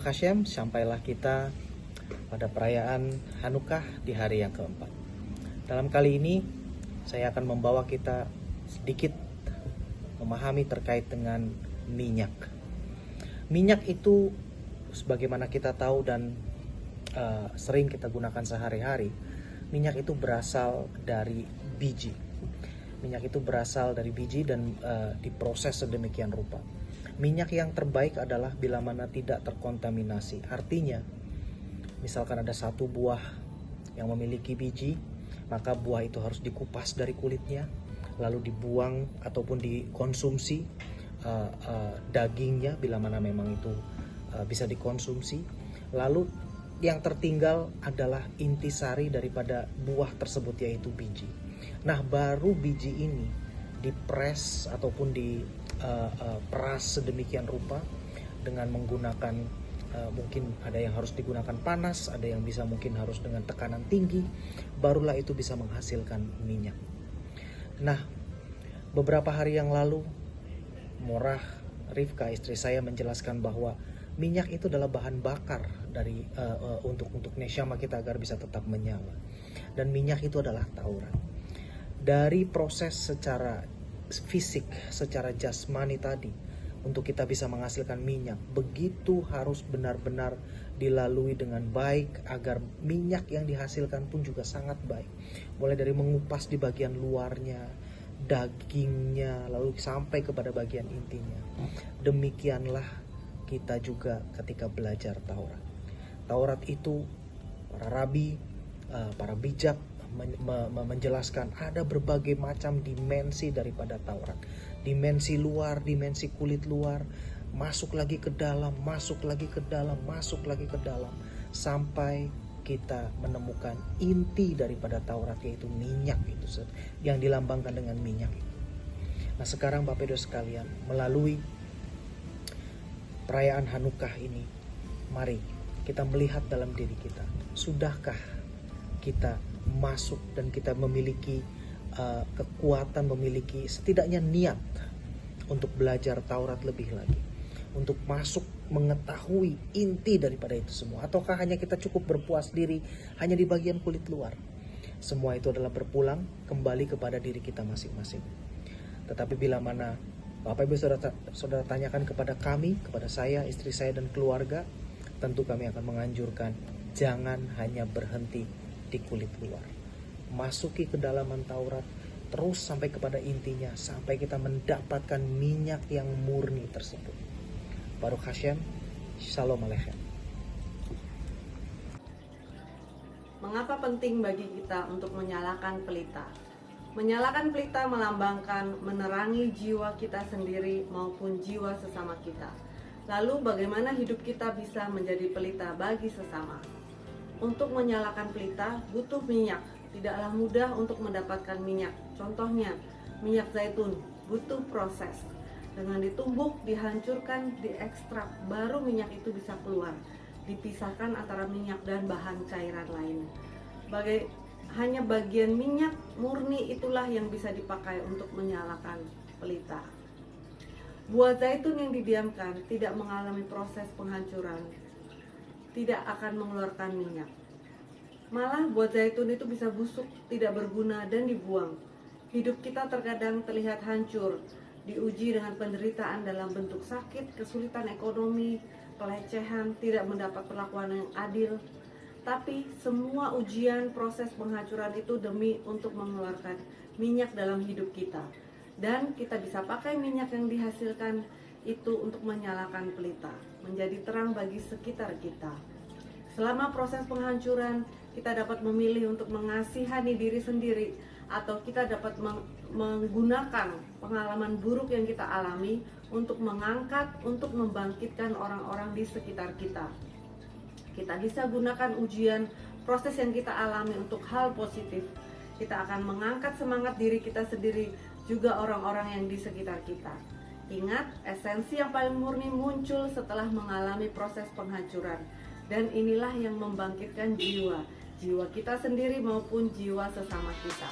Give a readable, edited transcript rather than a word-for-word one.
Baruch Hashem, sampailah kita pada perayaan Hanukkah di hari yang keempat. Dalam kali ini, saya akan membawa kita sedikit memahami terkait dengan minyak. Minyak itu, sebagaimana kita tahu dan sering kita gunakan sehari-hari, minyak itu berasal dari biji. Minyak itu berasal dari biji dan diproses sedemikian rupa. Minyak yang terbaik adalah bila mana tidak terkontaminasi. Artinya, misalkan ada satu buah yang memiliki biji, maka buah itu harus dikupas dari kulitnya, lalu dibuang ataupun dikonsumsi dagingnya bila mana memang itu bisa dikonsumsi. Lalu yang tertinggal adalah intisari daripada buah tersebut, yaitu biji. Nah, baru biji ini dipres ataupun diperas sedemikian rupa dengan menggunakan mungkin ada yang harus digunakan panas, ada yang bisa mungkin harus dengan tekanan tinggi, barulah itu bisa menghasilkan minyak. Nah, beberapa hari yang lalu Morah Rifka, istri saya, menjelaskan bahwa minyak itu adalah bahan bakar dari untuk neshama kita agar bisa tetap menyala. Dan minyak itu adalah Taurat. Dari proses secara fisik, secara jasmani tadi, untuk kita bisa menghasilkan minyak, begitu harus benar-benar dilalui dengan baik agar minyak yang dihasilkan pun juga sangat baik. Mulai dari mengupas di bagian luarnya, dagingnya, lalu sampai kepada bagian intinya. Demikianlah kita juga ketika belajar Taurat. Taurat itu para rabi, para bijak menjelaskan ada berbagai macam dimensi daripada Taurat. Dimensi luar, dimensi kulit luar, masuk lagi ke dalam, masuk lagi ke dalam, masuk lagi ke dalam, sampai kita menemukan inti daripada Taurat, yaitu minyak itu yang dilambangkan dengan minyak itu. Nah, sekarang Bapak Ibu sekalian, melalui perayaan Hanukkah ini, mari kita melihat dalam diri kita, sudahkah kita masuk dan kita memiliki kekuatan, memiliki setidaknya niat untuk belajar Taurat lebih lagi, untuk masuk mengetahui inti daripada itu semua, ataukah hanya kita cukup berpuas diri hanya di bagian kulit luar? Semua itu adalah berpulang kembali kepada diri kita masing-masing. Tetapi bila mana Bapak Ibu saudara tanyakan kepada kami, kepada saya, istri saya dan keluarga, tentu kami akan menganjurkan jangan hanya berhenti di kulit luar. Masuki kedalaman Taurat, terus sampai kepada intinya, sampai kita mendapatkan minyak yang murni tersebut. Baruch Hashem, Shalom Aleichem. Mengapa penting bagi kita untuk menyalakan pelita? Menyalakan pelita melambangkan menerangi jiwa kita sendiri maupun jiwa sesama kita. Lalu bagaimana hidup kita bisa menjadi pelita bagi sesama? Untuk menyalakan pelita butuh minyak. Tidaklah mudah untuk mendapatkan minyak. Contohnya, minyak zaitun butuh proses. Dengan ditumbuk, dihancurkan, diekstrak, baru minyak itu bisa keluar. Dipisahkan antara minyak dan bahan cairan lain. Hanya bagian minyak murni itulah yang bisa dipakai untuk menyalakan pelita. Buah zaitun yang didiamkan tidak mengalami proses penghancuran, tidak akan mengeluarkan minyak. Malah buah zaitun itu bisa busuk, tidak berguna dan dibuang. Hidup kita terkadang terlihat hancur, diuji dengan penderitaan dalam bentuk sakit, kesulitan ekonomi, pelecehan, tidak mendapat perlakuan yang adil. Tapi semua ujian proses penghancuran itu demi untuk mengeluarkan minyak dalam hidup kita. Dan kita bisa pakai minyak yang dihasilkan itu untuk menyalakan pelita, menjadi terang bagi sekitar kita. Selama proses penghancuran, kita dapat memilih untuk mengasihani diri sendiri, atau kita dapat menggunakan pengalaman buruk yang kita alami untuk mengangkat, untuk membangkitkan orang-orang di sekitar kita. Kita bisa gunakan ujian, proses yang kita alami untuk hal positif. Kita akan mengangkat semangat diri kita sendiri, juga orang-orang yang di sekitar kita. Ingat, esensi yang paling murni muncul setelah mengalami proses penghancuran. Dan inilah yang membangkitkan jiwa kita sendiri maupun jiwa sesama kita.